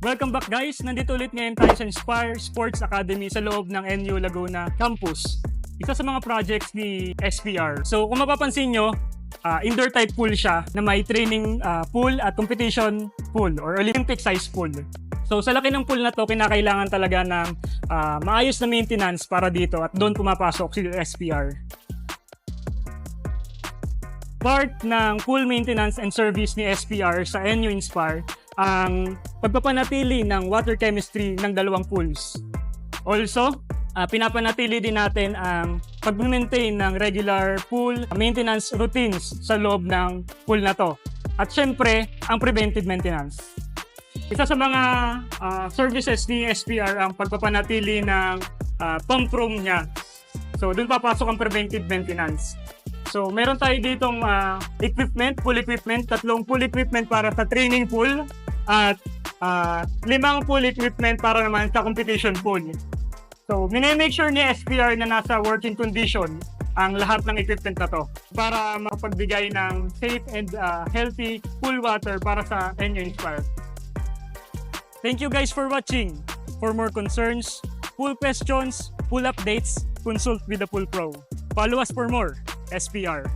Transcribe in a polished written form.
Welcome back guys! Nandito ulit ngayon tayo sa Inspire Sports Academy sa loob ng NU Laguna Campus. Isa sa mga projects ni SPR. So kung mapapansin nyo, indoor type pool siya na may training pool at competition pool or Olympic size pool. So sa laki ng pool na to, kinakailangan talaga ng maayos na maintenance para dito at doon pumapasok si SPR. Part ng pool maintenance and service ni SPR sa NU Inspire ang pagpapanatili ng water chemistry ng dalawang pools. Also, pinapanatili din natin ang pag-maintain ng regular pool maintenance routines sa loob ng pool na to. At syempre, ang preventive maintenance. Isa sa mga services ni SPR ang pagpapanatili ng pump room niya. So, doon papasok ang preventive maintenance. So, meron tayo ditong equipment, pool equipment, 3 pool equipment para sa training pool at 5 pool equipment para naman sa competition pool. So, minimake sure ni SPR na nasa working condition ang lahat ng equipment na to para makapagbigay ng safe and healthy pool water para sa NU Inspire. Thank you guys for watching. For more concerns, pool questions, pool updates, consult with the Pool Pro. Follow us for more. SPR.